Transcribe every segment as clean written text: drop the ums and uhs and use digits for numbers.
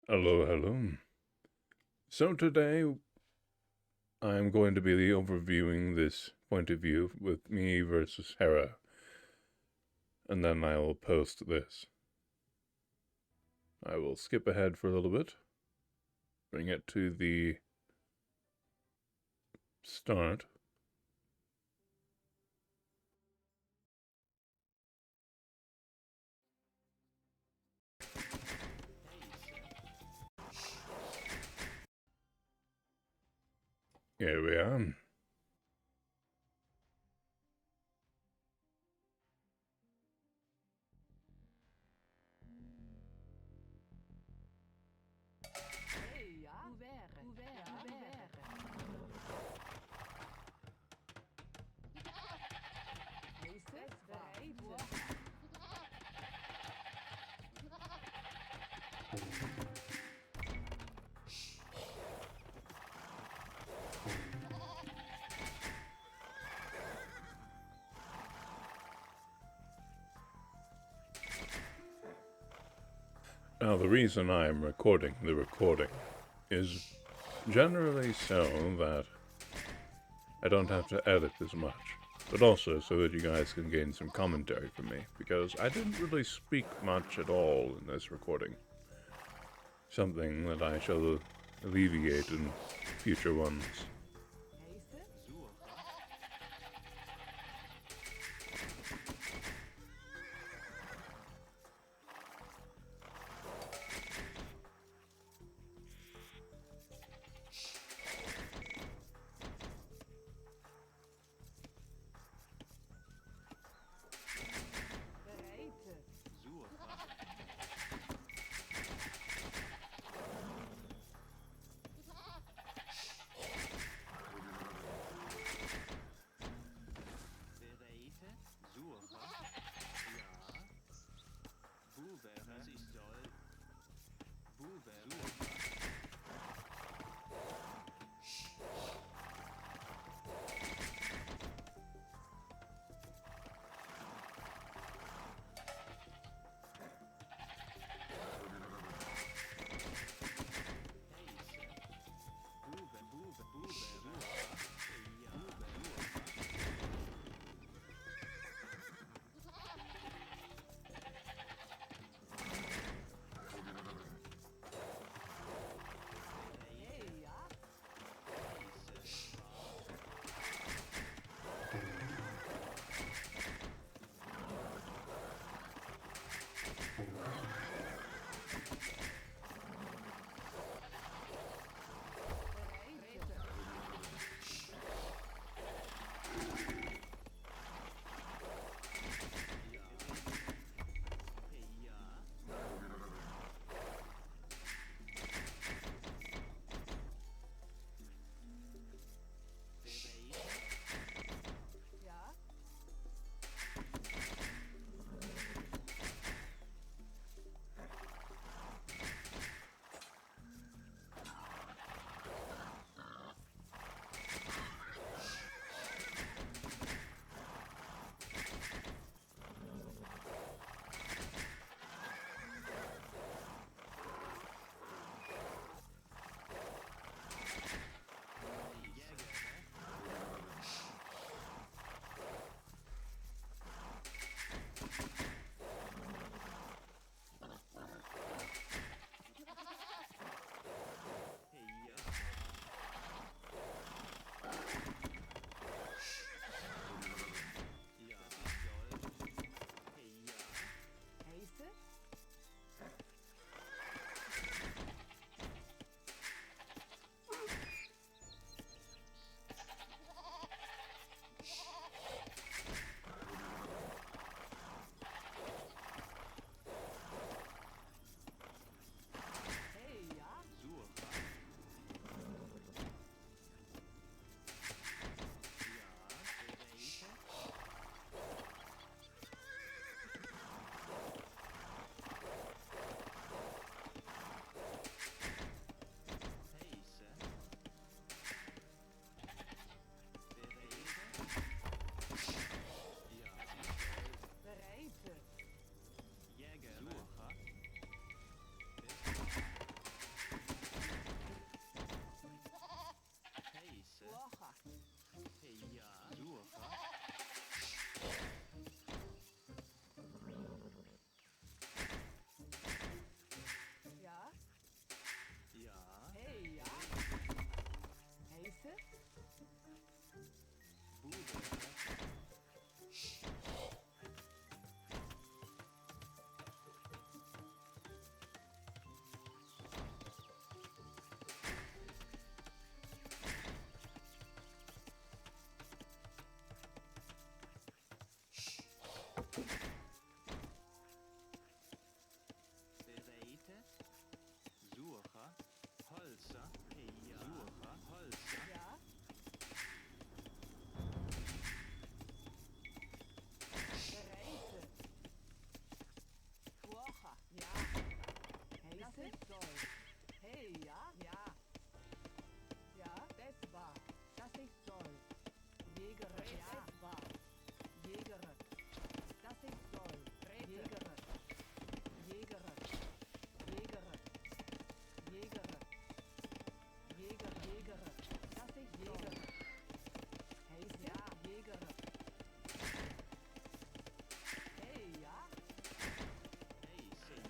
Hello, hello. So today I'm going to be overviewing this point of view with me versus Hera, and then I will post this. I will skip ahead for a little bit, bring it to the start. Here we are. Now, the reason I'm recording the recording is generally so that I don't have to edit as much, but also so that you guys can gain some commentary from me, because I didn't really speak much at all in this recording. Something that I shall alleviate in future ones.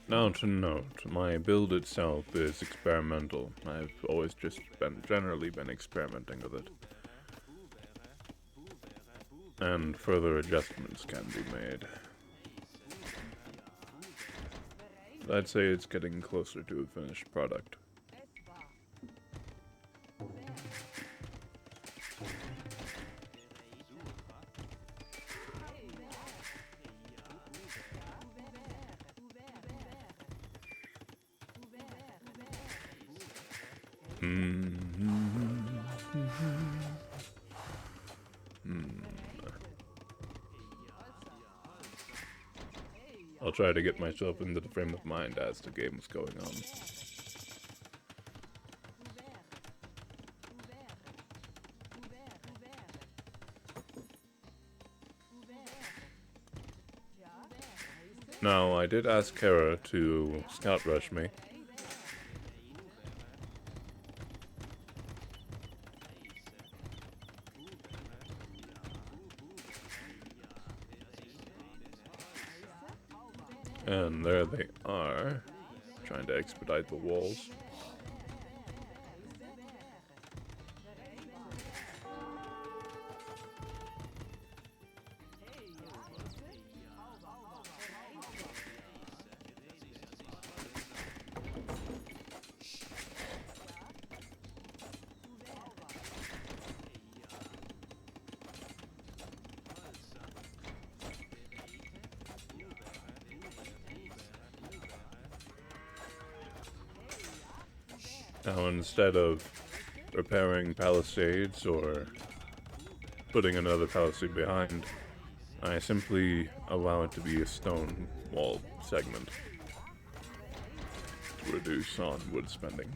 Now to note, my build itself is experimental. I've always just generally been experimenting with it. And further adjustments can be made. I'd say it's getting closer to a finished product. I'll try to get myself into the frame of mind as the game's going on. Now, I did ask Hera to scout rush me. And there they are, trying to expedite the walls. Now, instead of repairing palisades or putting another palisade behind, I simply allow it to be a stone wall segment to reduce on wood spending.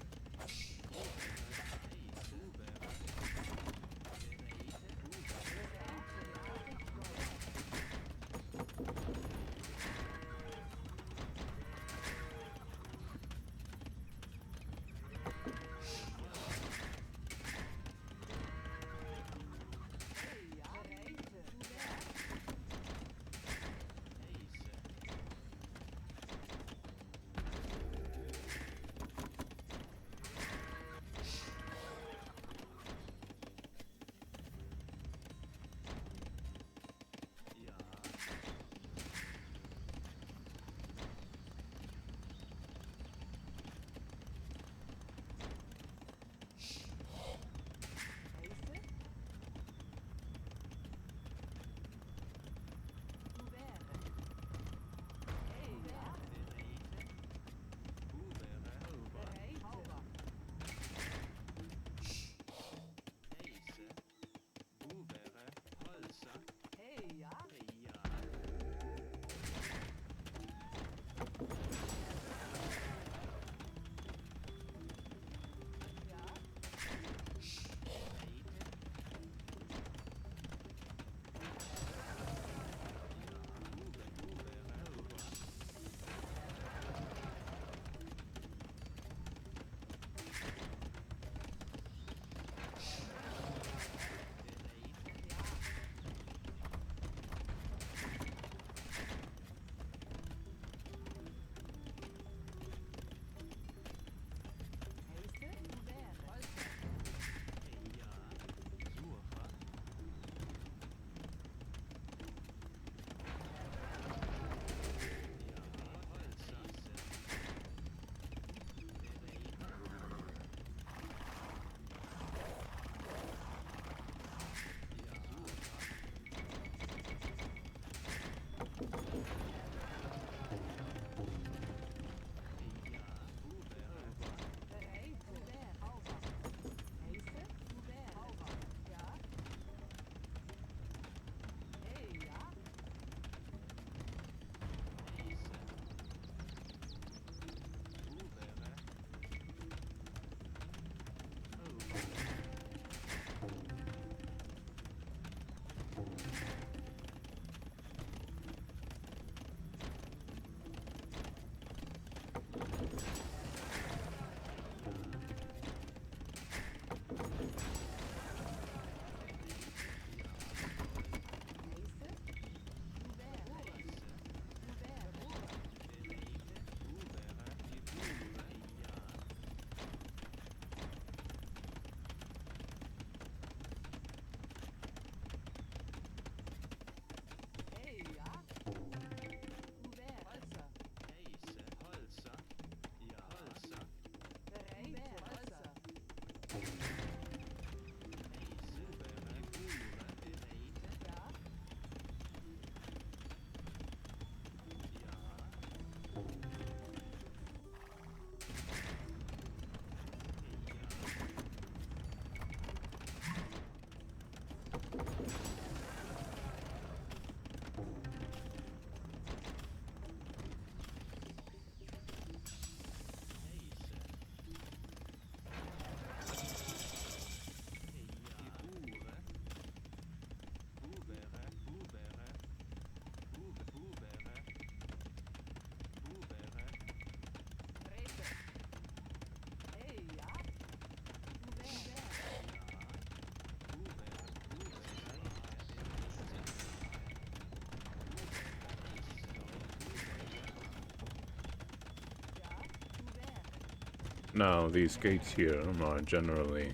Now, these gates here are generally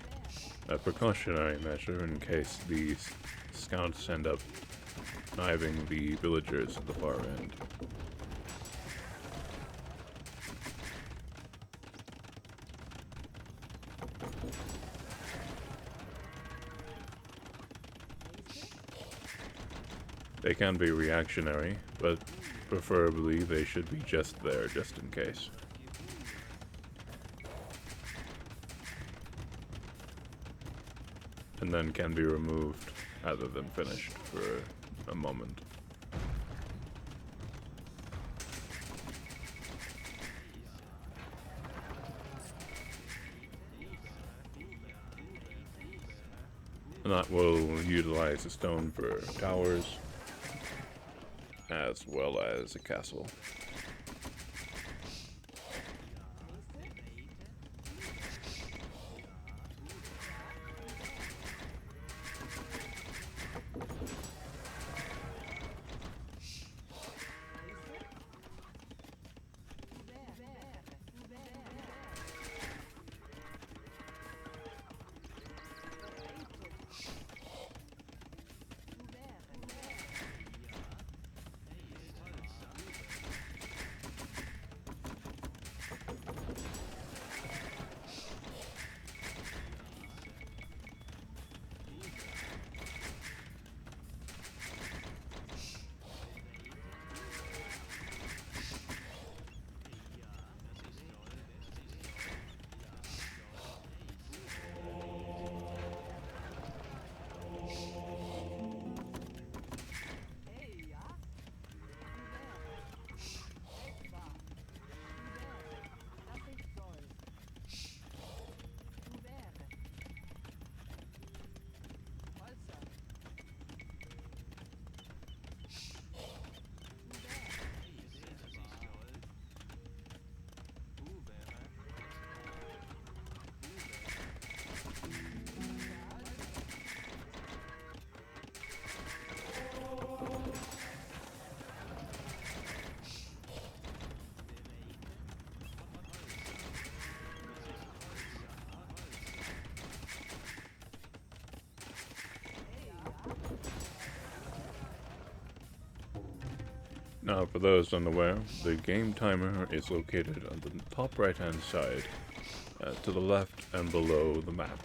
a precautionary measure in case these scouts end up knifing the villagers at the far end. They can be reactionary, but preferably they should be just there, just in case. And then can be removed rather than finished for a moment. And that will utilize a stone for towers, as well as a castle. Now, for those unaware, the game timer is located on the top right-hand side, to the left and below the map.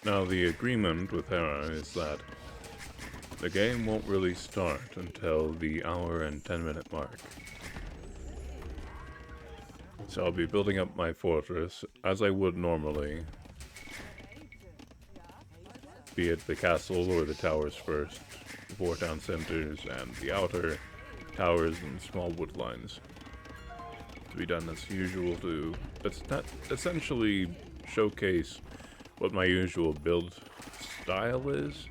Now, the agreement with Hera is that the game won't really start until the hour and 10-minute mark. So I'll be building up my fortress as I would normally, be it the castle or the towers first, the 4 town centers, and the outer towers and small wood lines. To be done as usual to essentially showcase what my usual build style is,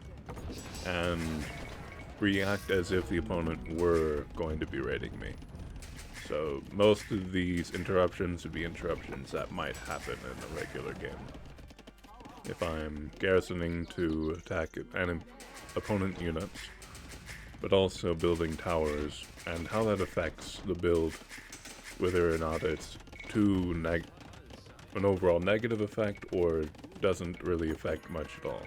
and react as if the opponent were going to be raiding me. So most of these interruptions would be interruptions that might happen in a regular game. If I'm garrisoning to attack opponent units, but also building towers, and how that affects the build, whether or not it's an overall negative effect or doesn't really affect much at all.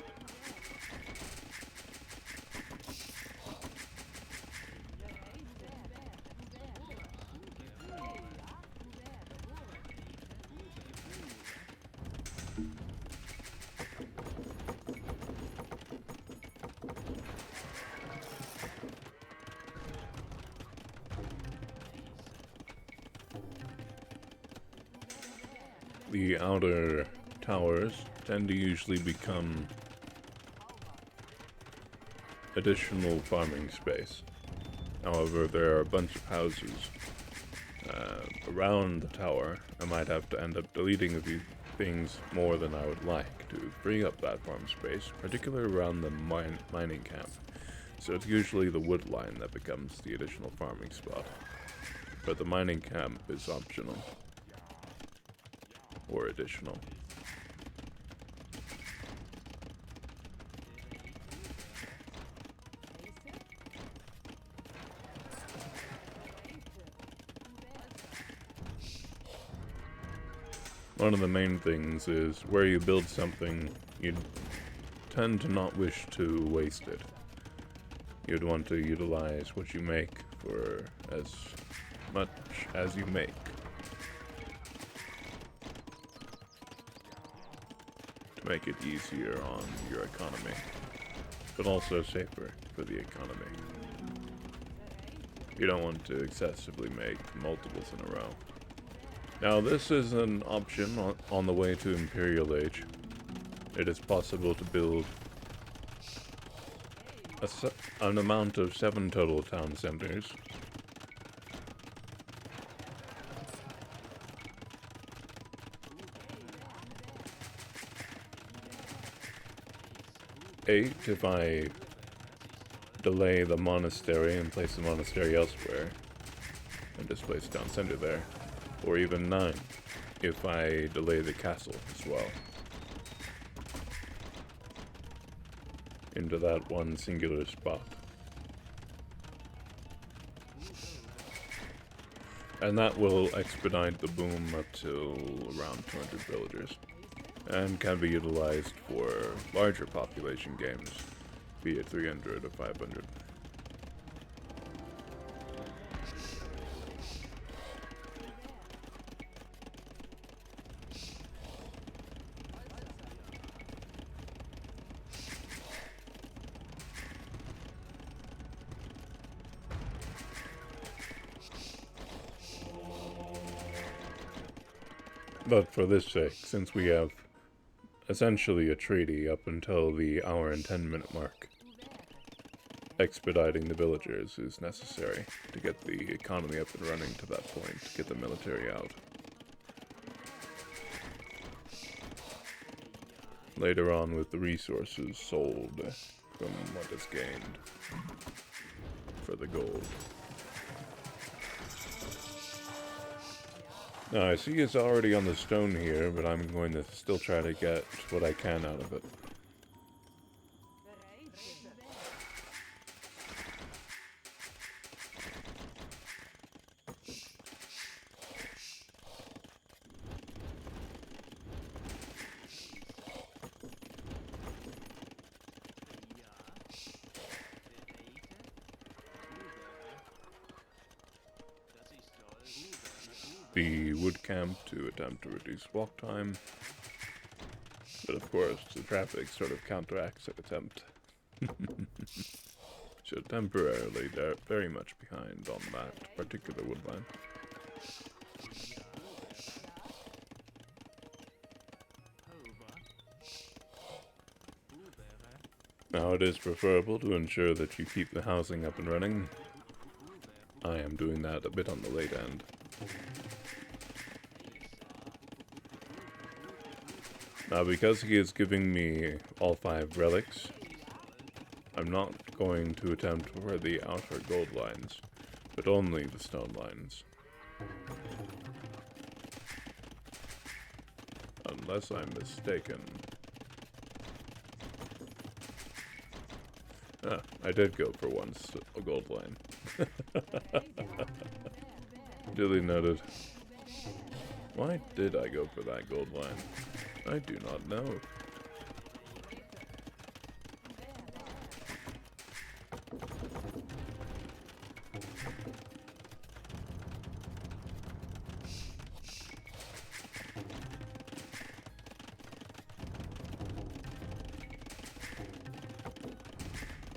The outer towers tend to usually become additional farming space. However, there are a bunch of houses around the tower. I might have to end up deleting a few things more than I would like to free up that farm space, particularly around the mining camp. So it's usually the wood line that becomes the additional farming spot. But the mining camp is optional. Or additional. One of the main things is where you build something, you tend to not wish to waste it. You'd want to utilize what you make for as much as you make. To make it easier on your economy, but also safer for the economy. You don't want to excessively make multiples in a row. Now, this is an option on the way to Imperial Age. It is possible to build an amount of 7 total town centers. Eight if I delay the monastery and place the monastery elsewhere and just place town center there. Or even 9 if I delay the castle as well into that one singular spot. And that will expedite the boom up to around 200 villagers, and can be utilized for larger population games, be it 300 or 500. But for this sake, since we have essentially a treaty up until the hour and 10-minute mark, expediting the villagers is necessary to get the economy up and running to that point, to get the military out. Later on with the resources sold from what is gained for the gold. Now, I see it's already on the stone here, but I'm going to still try to get what I can out of it. The wood camp to attempt to reduce walk time, but But of course, the traffic sort of counteracts that attempt. So temporarily, they're very much behind on that particular woodline. Now it is preferable to ensure that you keep the housing up and running. I am doing that a bit on the late end. Now because he is giving me all 5 relics, I'm not going to attempt for the outer gold lines, but only the stone lines. Unless I'm mistaken. Ah, I did go for a gold line. Duly noted. Why did I go for that gold line? I do not know.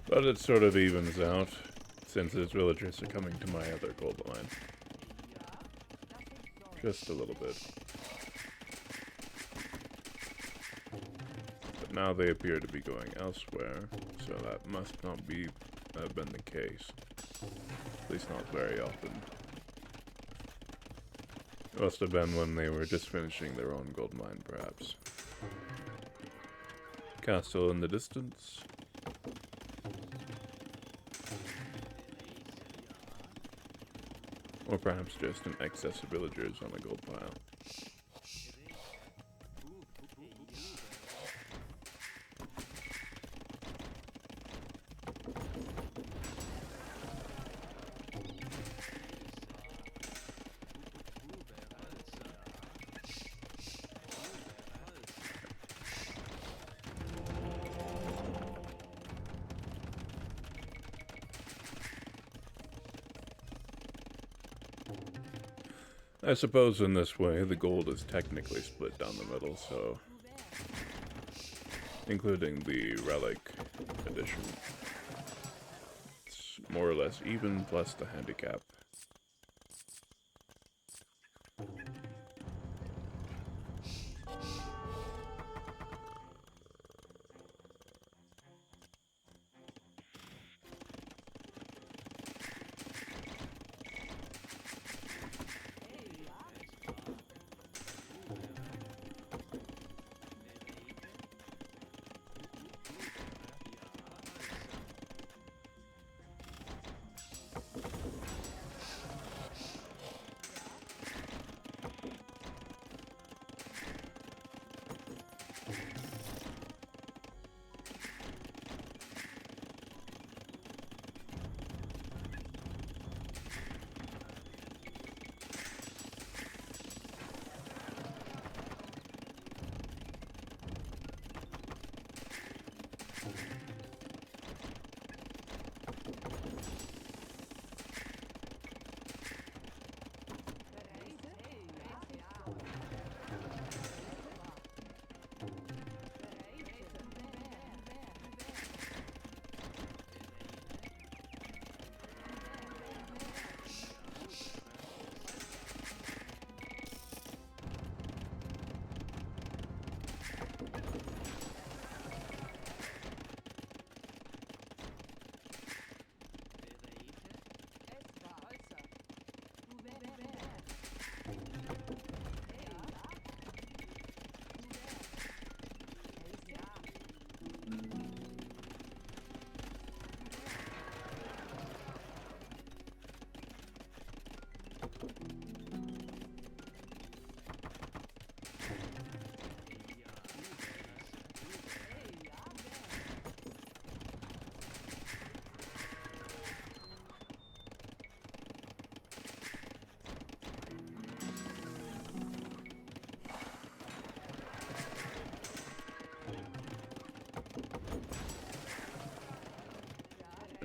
But it sort of evens out, since his villagers are coming to my other gold line. Just a little bit. But now they appear to be going elsewhere, so that must not have been the case. At least not very often. It must have been when they were just finishing their own gold mine, perhaps. Castle in the distance. Or perhaps just an excess of villagers on a gold pile. I suppose in this way the gold is technically split down the middle, so including the relic addition, it's more or less even plus the handicap.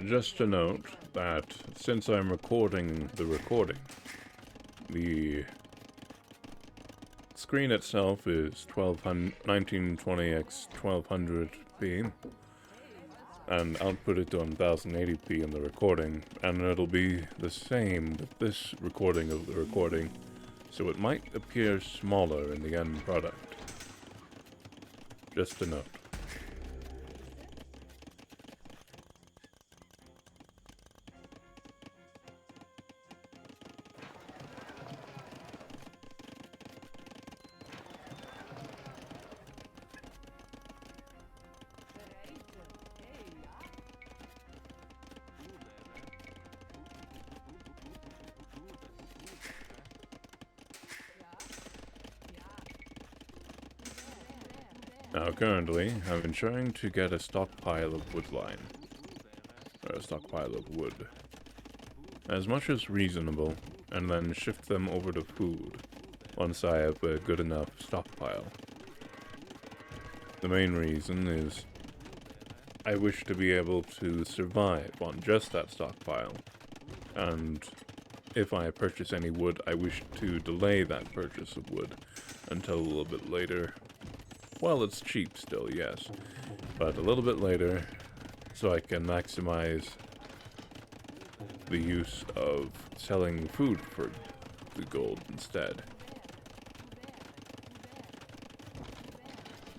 Just to note that since I'm recording the recording, the screen itself is 1920 x 1200p, and output it on 1080p in the recording, and it'll be the same with this recording of the recording, so it might appear smaller in the end product. Just a note. Now currently, I've been trying to get a stockpile of woodline, or a stockpile of wood, as much as reasonable, and then shift them over to food, once I have a good enough stockpile. The main reason is, I wish to be able to survive on just that stockpile, and if I purchase any wood, I wish to delay that purchase of wood until a little bit later. Well, it's cheap still, yes, but a little bit later, so I can maximize the use of selling food for the gold instead.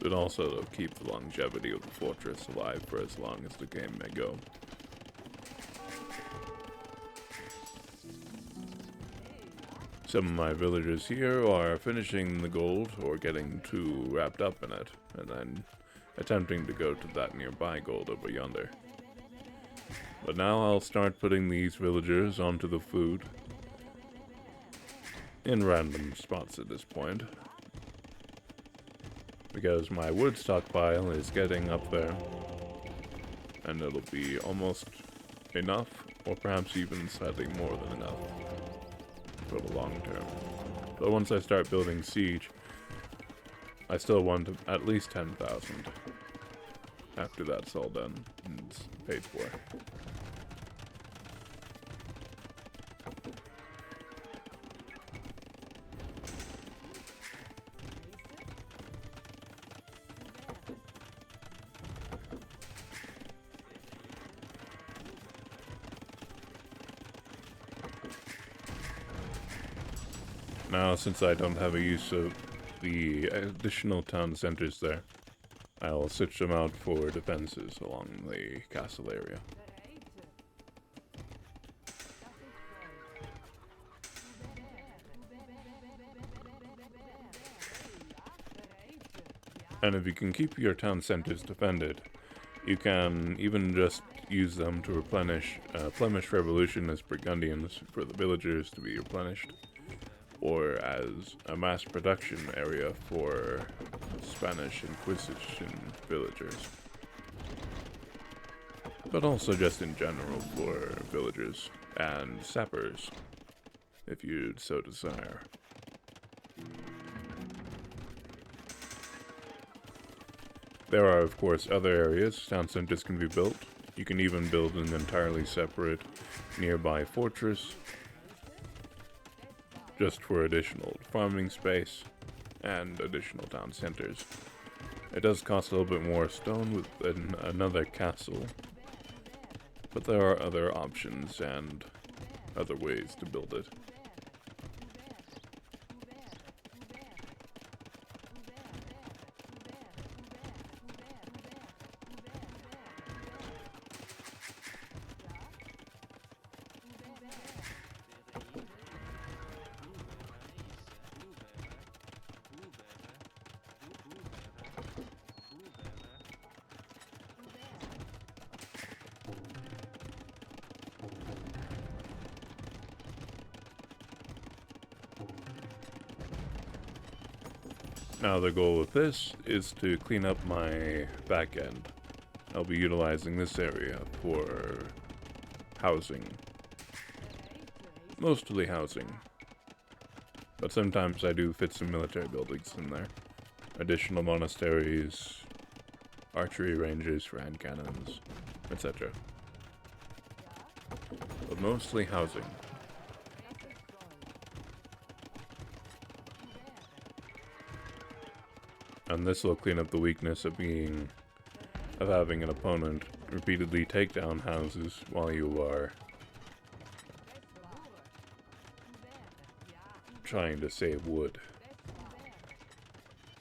But also to keep the longevity of the fortress alive for as long as the game may go. Some of my villagers here are finishing the gold or getting too wrapped up in it, and then attempting to go to that nearby gold over yonder. But now I'll start putting these villagers onto the food in random spots at this point, because my wood stockpile is getting up there, and it'll be almost enough, or perhaps even slightly more than enough for the long term. But once I start building siege, I still want at least 10,000 after that's all done and it's paid for. Now, since I don't have a use of the additional town centers there, I'll switch them out for defenses along the castle area. And if you can keep your town centers defended, you can even just use them to replenish Flemish Revolution as Burgundians for the villagers to be replenished, or as a mass production area for Spanish Inquisition villagers. But also just in general for villagers and sappers, if you'd so desire. There are, of course, other areas town centers can be built. You can even build an entirely separate nearby fortress, just for additional farming space and additional town centers. It does cost a little bit more stone than another castle, but there are other options and other ways to build it. Now the goal with this is to clean up my back end. I'll be utilizing this area for housing. Mostly housing. But sometimes I do fit some military buildings in there. Additional monasteries, archery ranges for hand cannons, etc. But mostly housing. And this will clean up the weakness of having an opponent repeatedly take down houses while you are trying to save wood.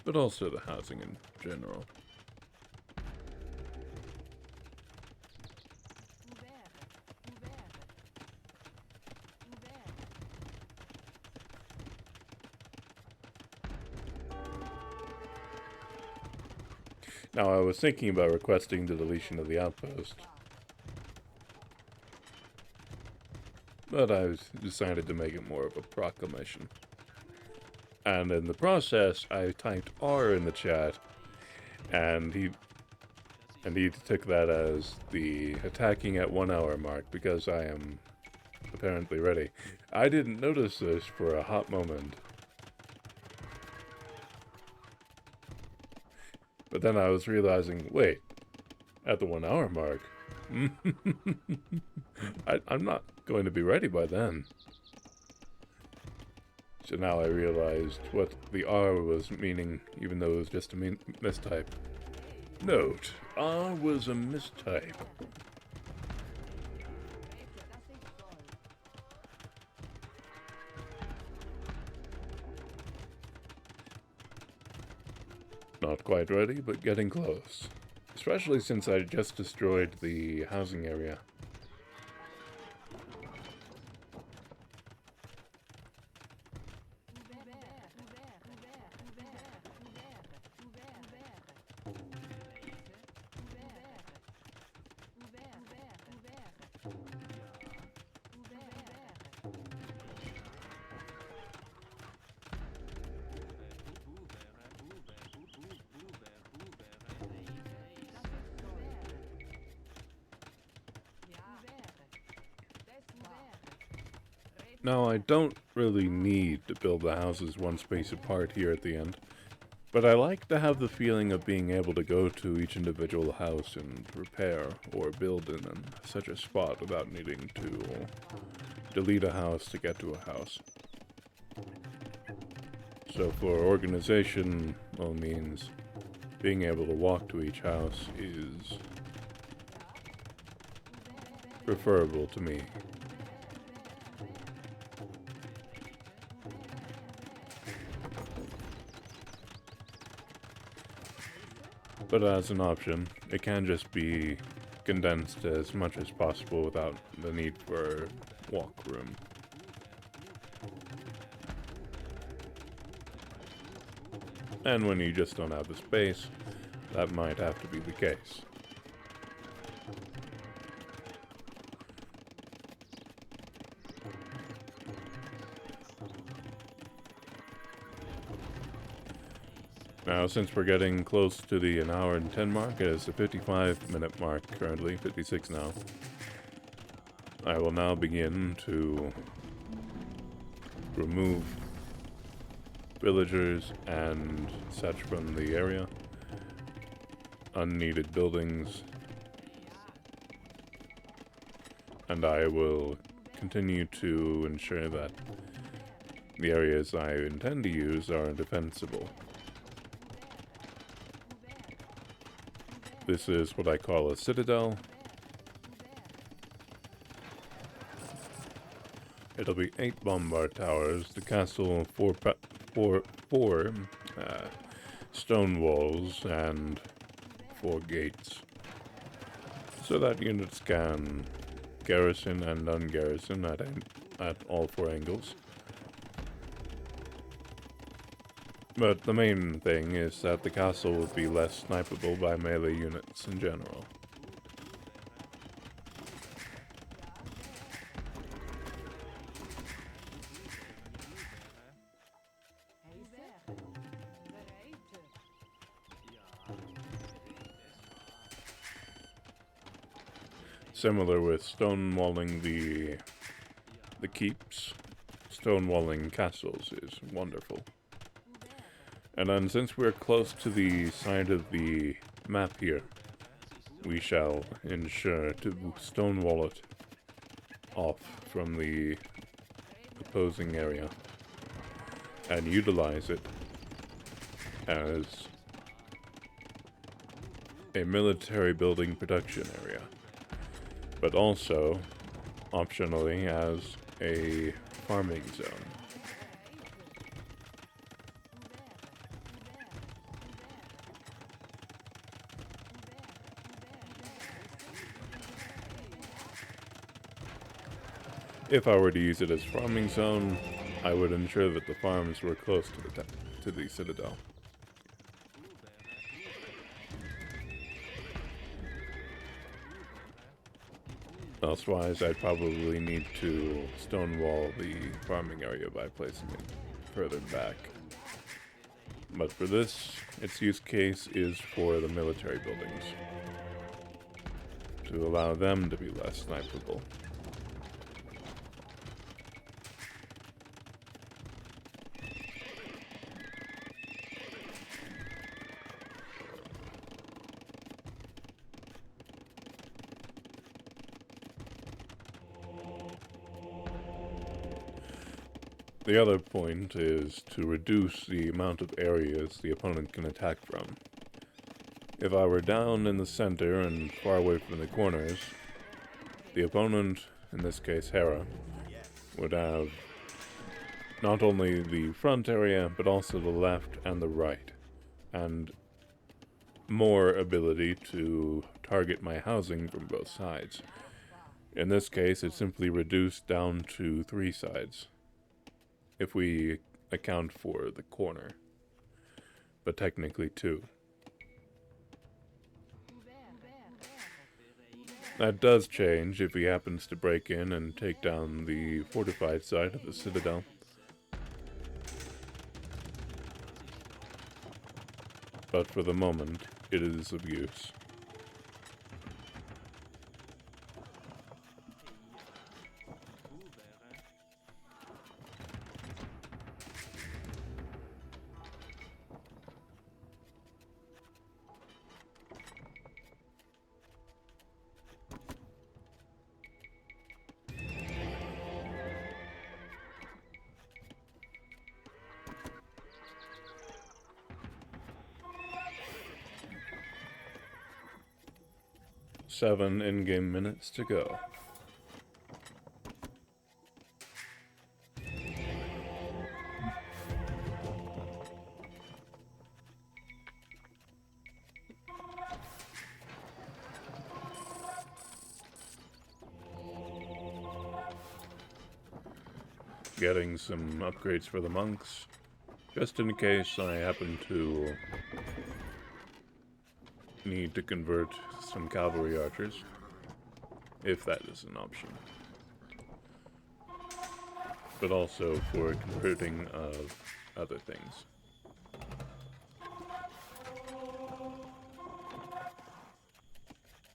But also the housing in general. Now, I was thinking about requesting the deletion of the outpost, but I decided to make it more of a proclamation. And in the process, I typed R in the chat, and he took that as the attacking at 1 hour mark, because I am apparently ready. I didn't notice this for a hot moment. But then I was realizing, wait, at the 1 hour mark, I'm not going to be ready by then. So now I realized what the R was meaning, even though it was just a mistype. Note, R was a mistype. Not quite ready, but getting close. Especially since I just destroyed the housing area. Now, I don't really need to build the houses one space apart here at the end, but I like to have the feeling of being able to go to each individual house and repair or build in such a spot without needing to delete a house to get to a house. So for organization, well, means being able to walk to each house is preferable to me. But as an option, it can just be condensed as much as possible without the need for walk room. And when you just don't have the space, that might have to be the case. Now, since we're getting close to the 1 hour and 10 mark, it is the 55-minute mark currently, 56 now. I will now begin to remove villagers and such from the area, unneeded buildings, and I will continue to ensure that the areas I intend to use are defensible. This is what I call a citadel. It'll be 8 bombard towers, the castle, 4 stone walls, and 4 gates. So that units can garrison and ungarrison at all 4 angles. But the main thing is that the castle would be less snipeable by melee units in general. Similar with stonewalling the keeps, stonewalling castles is wonderful. And then since we're close to the side of the map here, we shall ensure to stonewall it off from the opposing area and utilize it as a military building production area, but also, optionally, as a farming zone. If I were to use it as farming zone, I would ensure that the farms were close to the citadel. Elsewise, I'd probably need to stonewall the farming area by placing it further back. But for this, its use case is for the military buildings, to allow them to be less snipeable. The other point is to reduce the amount of areas the opponent can attack from. If I were down in the center and far away from the corners, the opponent, in this case Hera, would have not only the front area, but also the left and the right, and more ability to target my housing from both sides. In this case, it's simply reduced down to 3 sides, if we account for the corner, but technically 2. That does change if he happens to break in and take down the fortified side of the citadel. But for the moment, it is of use. Seven in-game minutes to go. Getting some upgrades for the monks, just in case I happen to need to convert some cavalry archers, if that is an option. But also for converting of other things.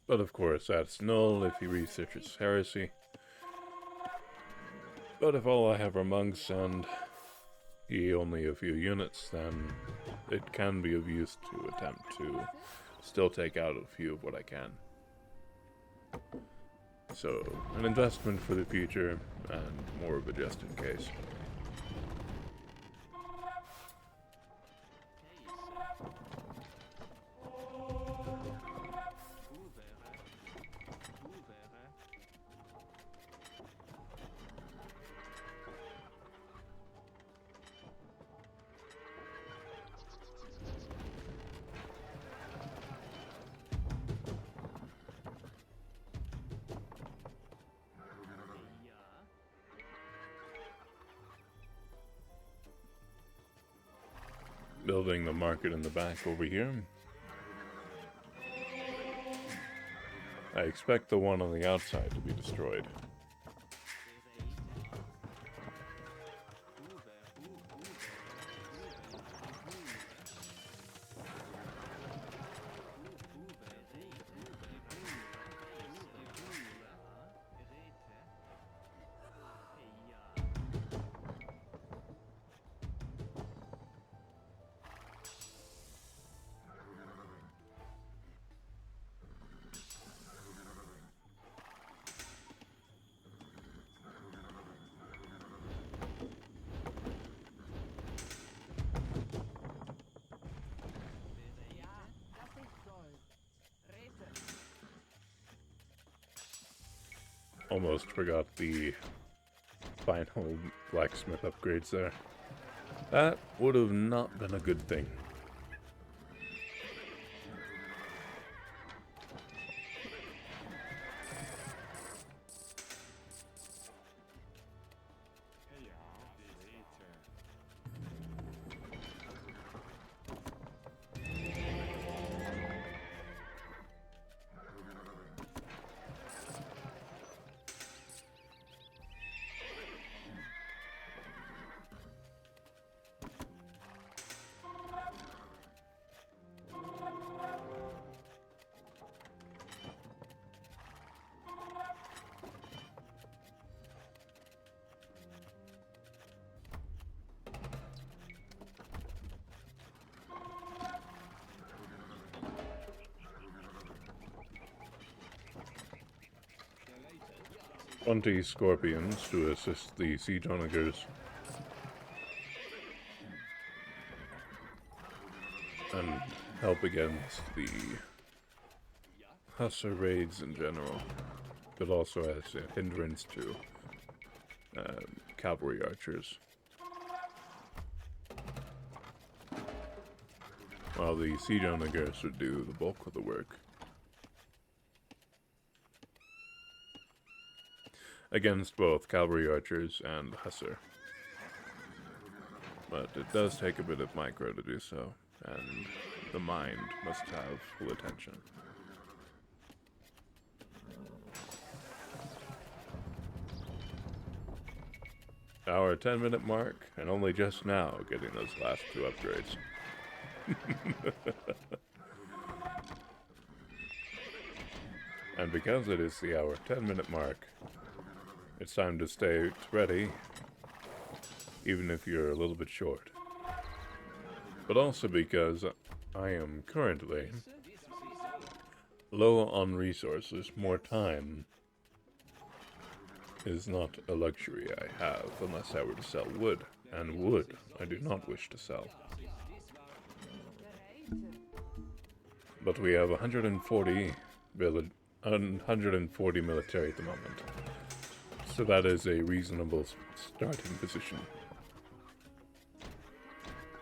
But of course, that's null if he researches heresy. But if all I have are monks and he only a few units, then it can be of use to attempt to still take out a few of what I can. So, an investment for the future, and more of a just in case. Building the market in the back over here. I expect the one on the outside to be destroyed. almost forgot the final blacksmith upgrades there. That would have not been a good thing. Scorpions to assist the siege onagers, and help against the hussar raids in general, but also as a hindrance to cavalry archers. While the siege onagers would do the bulk of the work. Against both cavalry archers and hussar. But it does take a bit of micro to do so, and the mind must have full attention. Our 10-minute mark, and only just now getting those last two upgrades. And because it is the hour 10-minute mark, it's time to stay ready, even if you're a little bit short. But also because I am currently low on resources. More time is not a luxury I have unless I were to sell wood, and wood I do not wish to sell. But we have 140 military at the moment. So that is a reasonable starting position.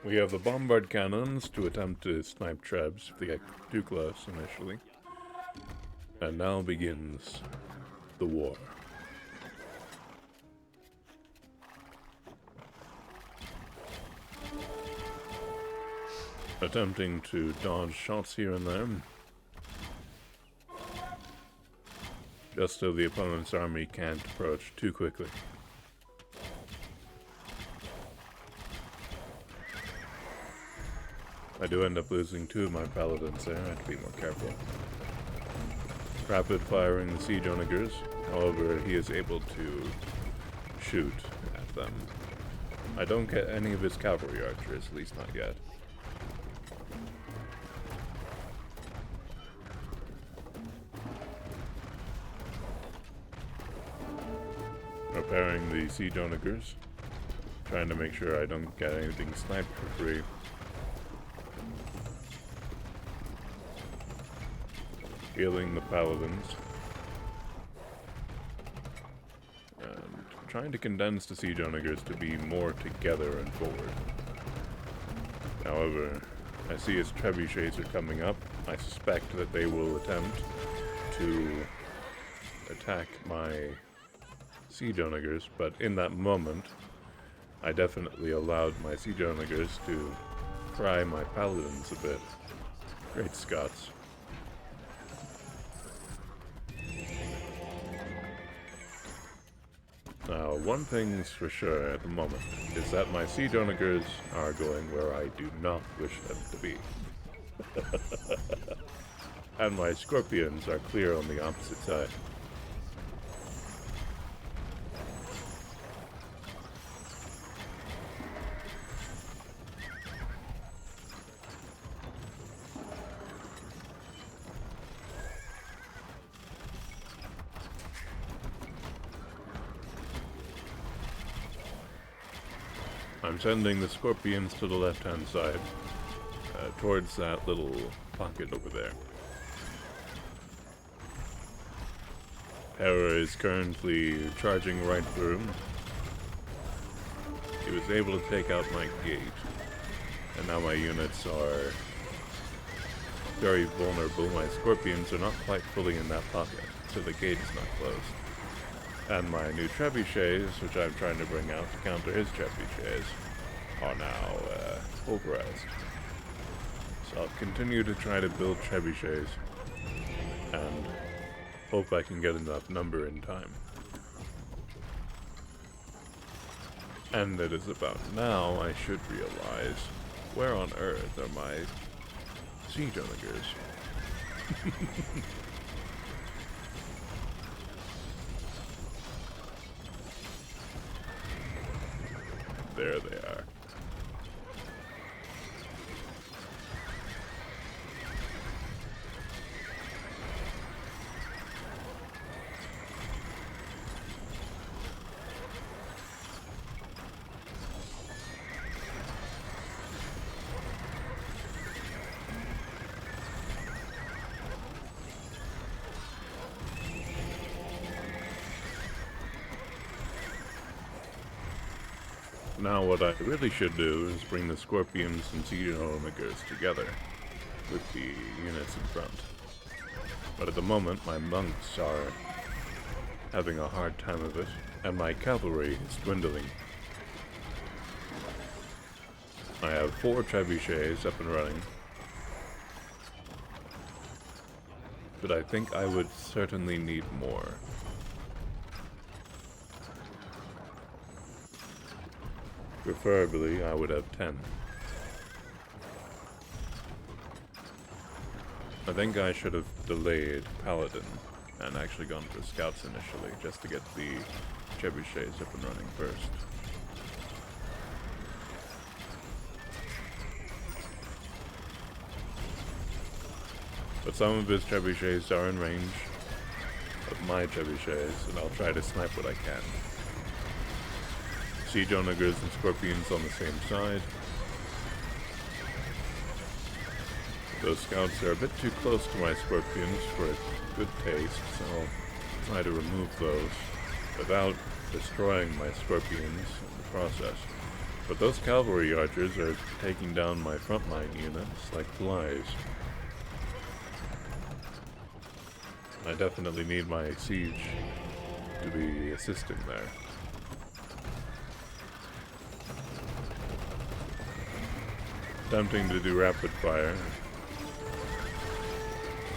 We have the bombard cannons to attempt to snipe trebs if they get too close initially. And now begins the war. Attempting to dodge shots here and there, just so the opponent's army can't approach too quickly. I do end up losing two of my paladins there. I have to be more careful. Rapid firing the siege onagers, however, he is able to shoot at them. I don't get any of his cavalry archers, at least not yet. Repairing the siege onagers, trying to make sure I don't get anything sniped for free. Healing the paladins. And trying to condense the siege onagers to be more together and forward. However, I see as trebuchets are coming up, I suspect that they will attempt to attack my siege onagers, but in that moment, I definitely allowed my siege onagers to pry my paladins a bit. Great Scots. Now, one thing's for sure at the moment, is that my siege onagers are going where I do not wish them to be. And my scorpions are clear on the opposite side. I'm sending the scorpions to the left-hand side, towards that little pocket over there. Hera is currently charging right through. He was able to take out my gate, and now my units are very vulnerable. My scorpions are not quite fully in that pocket, so the gate is not closed. And my new trebuchets, which I'm trying to bring out to counter his trebuchets, are now pulverized. So I'll continue to try to build trebuchets and hope I can get enough number in time. And it is about now I should realize where on earth are my siege onagers. There they are. Now what I really should do is bring the scorpions and siege onagers together with the units in front. But at the moment my monks are having a hard time of it, and my cavalry is dwindling. I have 4 trebuchets up and running, but I think I would certainly need more. Preferably, I would have 10. I think I should have delayed Paladin and actually gone for Scouts initially, just to get the trebuchets up and running first. But some of his trebuchets are in range of my trebuchets, and I'll try to snipe what I can. Siege onagers and scorpions on the same side. Those scouts are a bit too close to my scorpions for a good taste, so I'll try to remove those without destroying my scorpions in the process. But those cavalry archers are taking down my frontline units like flies. I definitely need my siege to be assisting there. Attempting to do rapid fire,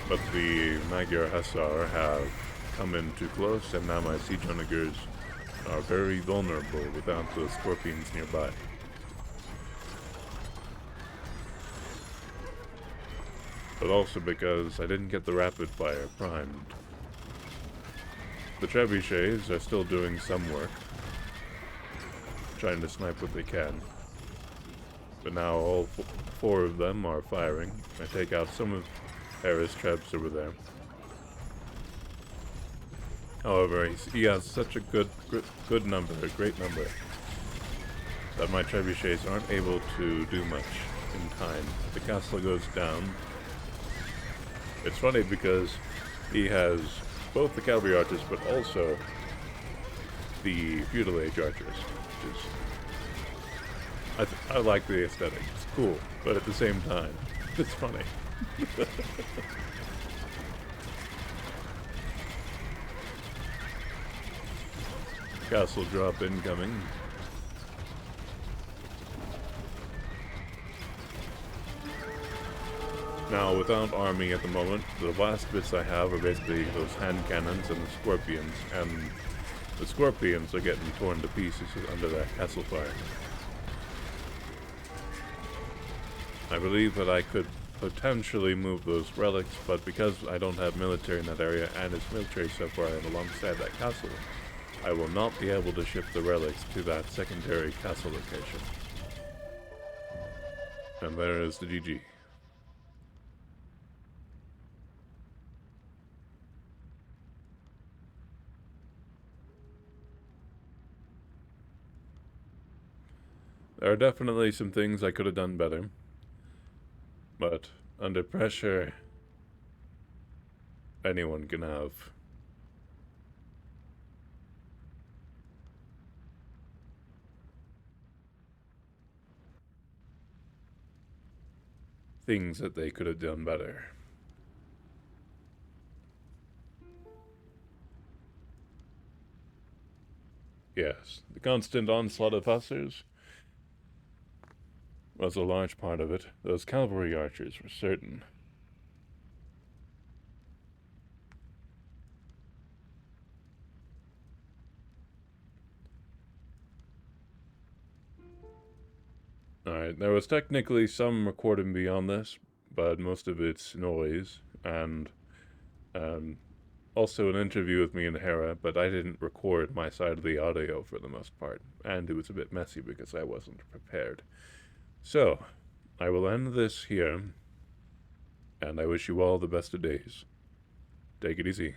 but the Magyar Hussar have come in too close, and now my siege onagers are very vulnerable without those scorpions nearby. But also because I didn't get the rapid fire primed. The trebuchets are still doing some work, trying to snipe what they can. But now all 4 of them are firing. I take out some of Hera's trebs over there. However, he has such a good number, a great number, that my trebuchets aren't able to do much in time. The castle goes down. It's funny because he has both the cavalry archers, but also the feudal age archers, which is I like the aesthetic. It's cool, but at the same time, it's funny. Castle drop incoming. Now, without army at the moment, the last bits I have are basically those hand cannons and the scorpions, and the scorpions are getting torn to pieces under that castle fire. I believe that I could potentially move those relics, but because I don't have military in that area, and his military so far alongside that castle, I will not be able to ship the relics to that secondary castle location. And there is the GG. There are definitely some things I could have done better. But under pressure, anyone can have things that they could have done better. Yes, the constant onslaught of hussars was a large part of it. Those cavalry archers were certain. Alright, there was technically some recording beyond this, but most of it's noise, and also an interview with me and Hera, but I didn't record my side of the audio for the most part, and it was a bit messy because I wasn't prepared. So, I will end this here, and I wish you all the best of days. Take it easy.